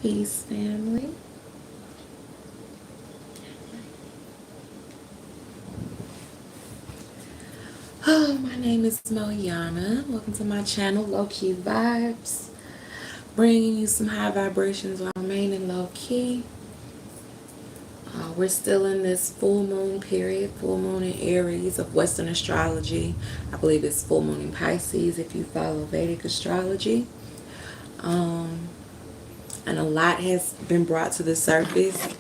Peace, family. Oh, my name is Meliana. Welcome to my channel, Low Key Vibes. Bringing you some high vibrations while remaining low key. We're still in this full moon period, full moon in Aries of Western astrology. I believe it's full moon in Pisces if you follow Vedic astrology. And a lot has been brought to the surface.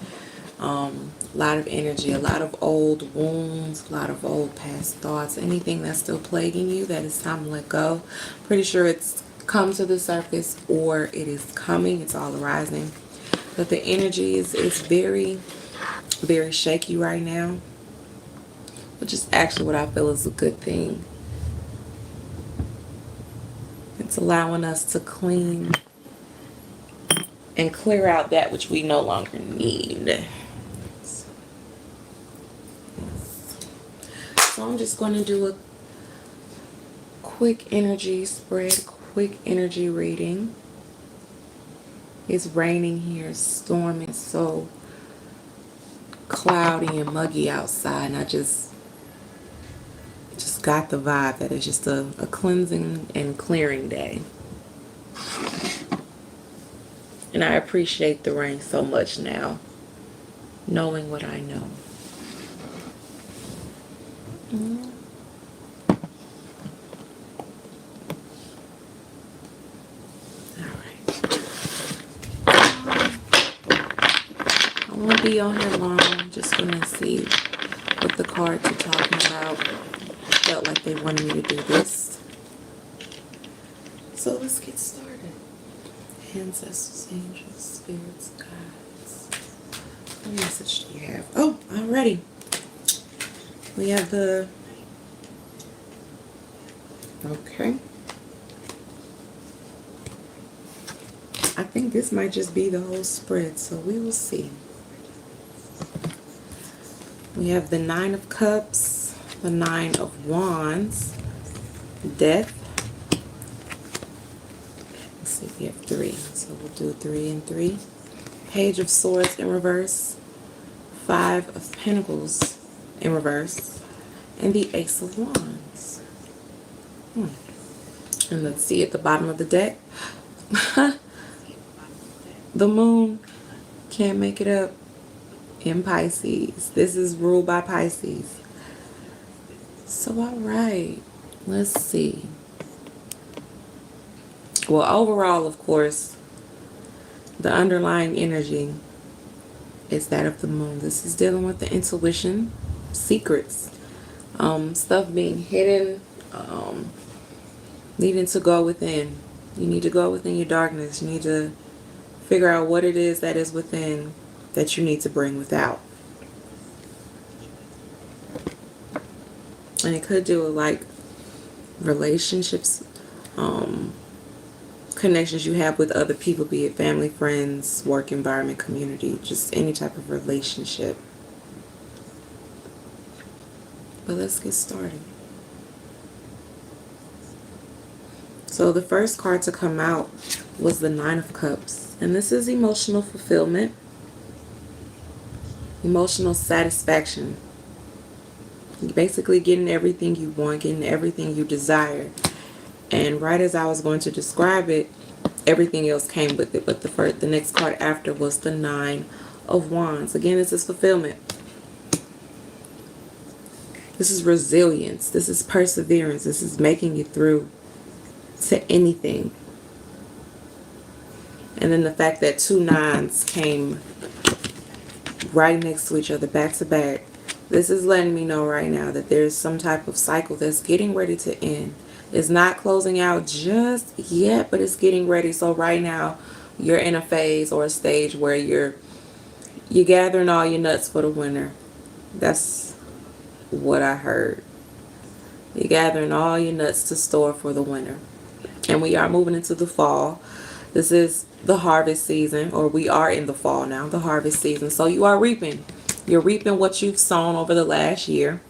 A lot of energy, a lot of old wounds, a lot of old past thoughts, anything that's still plaguing you that it's time to let go. Pretty sure it's come to the surface or it is coming, it's all arising. But the energy is very, very shaky right now, which is actually what I feel is a good thing. It's allowing us to clean and clear out that which we no longer need. So I'm just going to do a quick energy spread, quick energy reading. It's raining here, it's storming, so cloudy and muggy outside, and I just got the vibe that it's just a cleansing and clearing day. And I appreciate the rain so much now, knowing what I know. I won't be on here long. I'm just going to see what the cards are talking about. Felt like they wanted me to do this. So let's get started. Ancestors, angels, spirits, guides. What message do you have? Oh, already. We have the... Okay. I think this might just be the whole spread, so we will see. We have the Nine of Cups, the Nine of Wands, Death. Let's see, we have three, so we'll do 3 and 3. Page of Swords in reverse, 5 of Pentacles in reverse, and the Ace of Wands. And let's see at the bottom of the deck. The moon can't make it up in Pisces. This is ruled by Pisces. So, all right, let's see. Well, overall, of course, the underlying energy is that of the moon. This is dealing with the intuition, secrets, stuff being hidden, needing to go within. You need to go within your darkness. You need to figure out what it is that is within that you need to bring without. And it could do with like relationships, connections you have with other people, be it family, friends, work environment, community, just any type of relationship. But let's get started. So the first card to come out was the Nine of Cups. And this is emotional fulfillment, emotional satisfaction. You're basically getting everything you want, getting everything you desire. And right as I was going to describe it, everything else came with it. But the next card after was the Nine of Wands. Again, this is fulfillment. This is resilience. This is perseverance. This is making it through to anything. And then the fact that 2 nines came right next to each other, back to back. This is letting me know right now that there's some type of cycle that's getting ready to end. It's not closing out just yet, but it's getting ready. So right now, you're in a phase or a stage where you're gathering all your nuts for the winter. That's what I heard. You're gathering all your nuts to store for the winter. And we are moving into the fall. This is the harvest season, or we are in the fall now, the harvest season. So you are reaping. You're reaping what you've sown over the last year.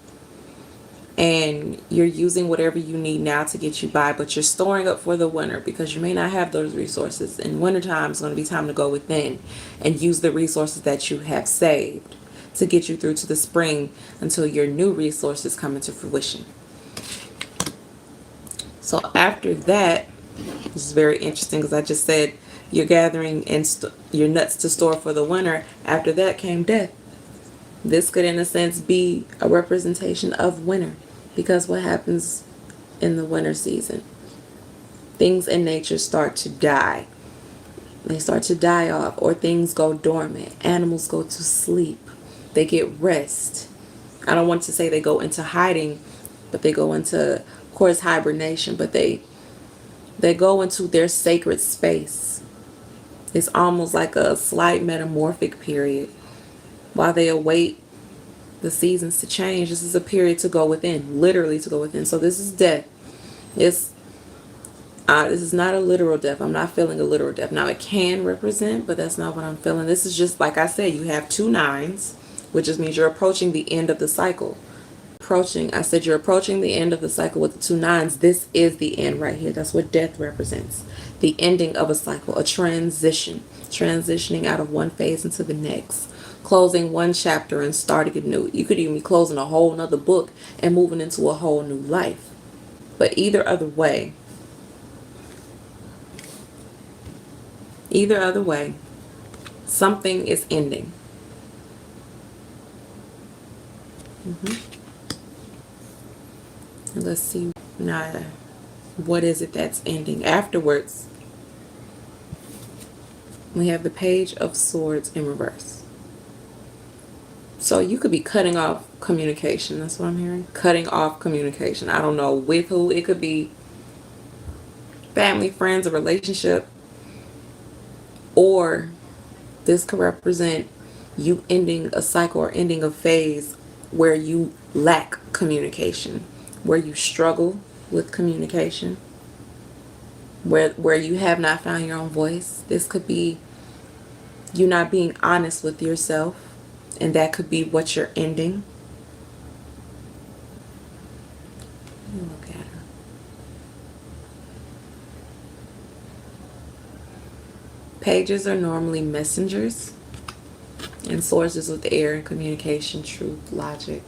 and you're using whatever you need now to get you by, but you're storing up for the winter because you may not have those resources. In wintertime, it's going to be time to go within and use the resources that you have saved to get you through to the spring until your new resources come into fruition. So after that, this is very interesting because I just said you're gathering and your nuts to store for the winter. After that came death. This could, in a sense, be a representation of winter, because what happens in the winter season? Things in nature start to die. They start to die off, or things go dormant. Animals go to sleep. They get rest. I don't want to say they go into hiding, but they go into, of course, hibernation, but they go into their sacred space. It's almost like a slight metamorphic period while they await the seasons to change. This is a period to go within, literally to go within. So this is death. This is not a literal death. I'm not feeling a literal death. Now it can represent, but that's not what I'm feeling. This is just, like I said, you have 2 9s, which just means you're approaching the end of the cycle. I said you're approaching the end of the cycle with the 2 9s. This is the end right here. That's what death represents. The ending of a cycle, a transition, transitioning out of one phase into the next, closing one chapter and starting anew. You could even be closing a whole nother book and moving into a whole new life. But either other way, something is ending. Let's see now, what is it that's ending? Afterwards, we have the Page of Swords in reverse. So you could be cutting off communication. That's what I'm hearing. Cutting off communication. I don't know with who. It could be family, friends, a relationship. Or this could represent you ending a cycle or ending a phase where you lack communication, where you struggle with communication, where you have not found your own voice. This could be you not being honest with yourself, and that could be what you're ending. Look at her. Pages are normally messengers, and sources with air and communication, truth, logic.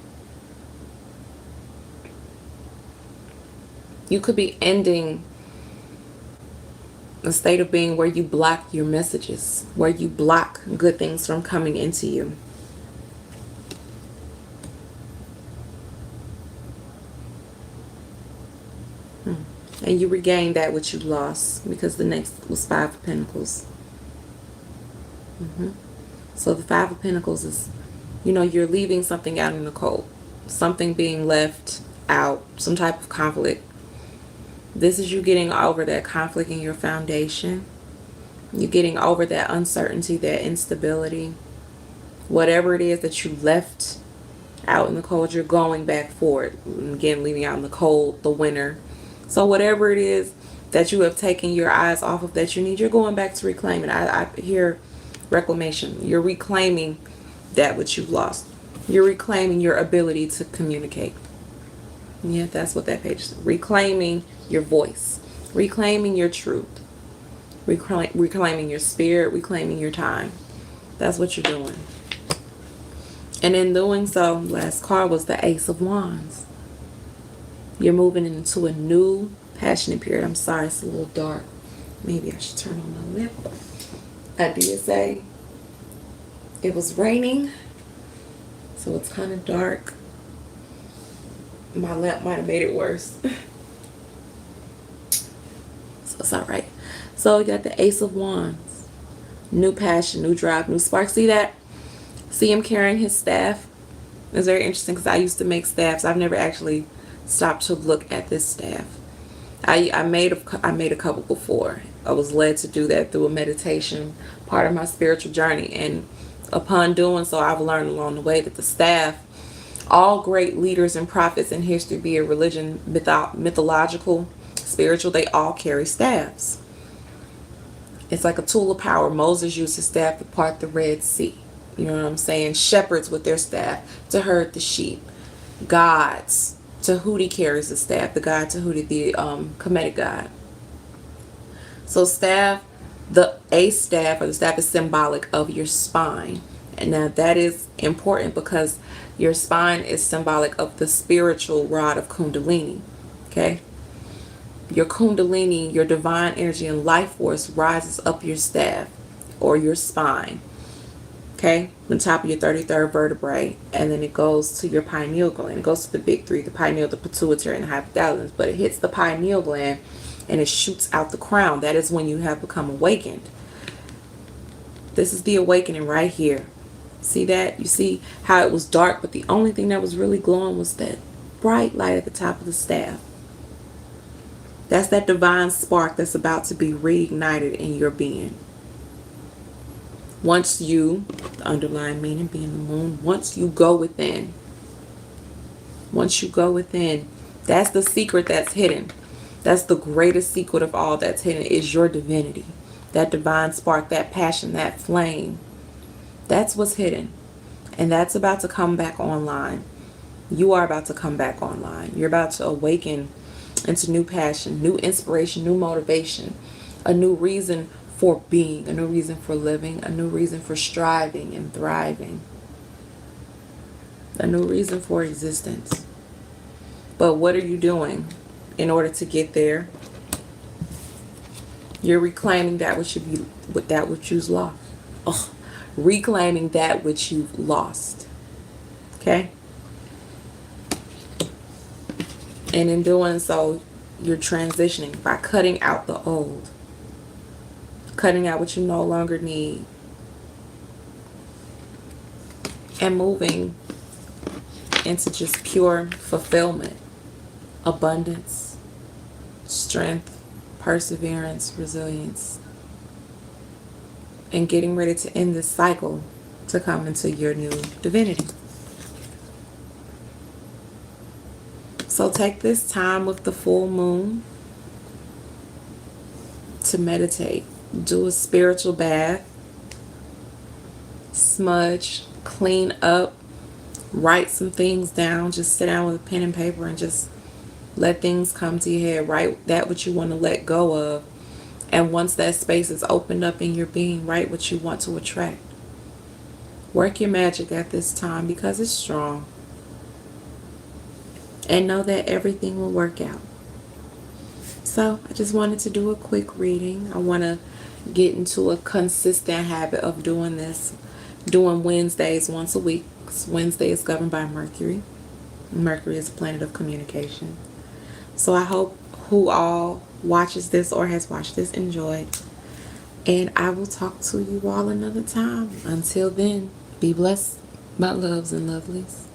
You could be ending a state of being where you block your messages, where you block good things from coming into you. And you regain that which you lost, because the next was 5 of Pentacles. So the 5 of Pentacles is, you're leaving something out in the cold. Something being left out, some type of conflict. This is you getting over that conflict in your foundation. You're getting over that uncertainty, that instability. Whatever it is that you left out in the cold, you're going back for it. Again, leaving out in the cold, the winter. So whatever it is that you have taken your eyes off of that you need, you're going back to reclaim it. I hear reclamation. You're reclaiming that which you've lost. You're reclaiming your ability to communicate. Yeah, that's what that page is. Reclaiming your voice. Reclaiming your truth. Reclaiming your spirit. Reclaiming your time. That's what you're doing. And in doing so, last card was the Ace of Wands. You're moving into a new passionate period. I'm sorry, it's a little dark. Maybe I should turn on my lamp. I did say it was raining, so it's kind of dark. My lamp might have made it worse. So it's all right. So you got the Ace of Wands. New passion, new drive, new spark. See that? See him carrying his staff? It's very interesting because I used to make staffs. I've never actually stopped to look at this staff. I made a couple before. I was led to do that through a meditation, part of my spiritual journey. And upon doing so, I've learned along the way that the staff, all great leaders and prophets in history, be it religion, mythological, spiritual, they all carry staffs. It's like a tool of power. Moses used his staff to part the Red Sea. You know what I'm saying? Shepherds with their staff to herd the sheep. Gods Tahuti carries the staff, the god Tahuti, the Kemetic god. So staff, the ace staff or the staff is symbolic of your spine. And now that is important because your spine is symbolic of the spiritual rod of Kundalini. Okay? Your Kundalini, your divine energy and life force rises up your staff or your spine. Okay? On top of your 33rd vertebrae. And then it goes to your pineal gland. It goes to the big three, the pineal, the pituitary, and the hypothalamus. But it hits the pineal gland and it shoots out the crown. That is when you have become awakened. This is the awakening right here. See that? You see how it was dark, but the only thing that was really glowing was that bright light at the top of the staff. That's that divine spark that's about to be reignited in your being. Once you, the underlying meaning being the moon, once you go within, that's the secret that's hidden. That's the greatest secret of all that's hidden, is your divinity. That divine spark, that passion, that flame. That's what's hidden. And that's about to come back online. You are about to come back online. You're about to awaken into new passion, new inspiration, new motivation, a new reason for being, a new reason for living, a new reason for striving and thriving, a new reason for existence. But what are you doing in order to get there? You're reclaiming that which you've lost. Reclaiming that which you've lost. Okay? And in doing so, you're transitioning by cutting out the old. Cutting out what you no longer need. And moving into just pure fulfillment, abundance, strength, perseverance, resilience. And getting ready to end this cycle to come into your new divinity. So take this time with the full moon to meditate. Do a spiritual bath. Smudge, clean up, write some things down. Just sit down with a pen and paper and just let things come to your head. Write that what you want to let go of. And once that space is opened up in your being, write what you want to attract. Work your magic at this time because it's strong. And know that everything will work out. So I just wanted to do a quick reading. I want to get into a consistent habit of doing this. Doing Wednesdays once a week. Wednesday is governed by Mercury. Mercury is a planet of communication. So I hope who all watches this or has watched this enjoyed. And I will talk to you all another time. Until then, be blessed, my loves and lovelies.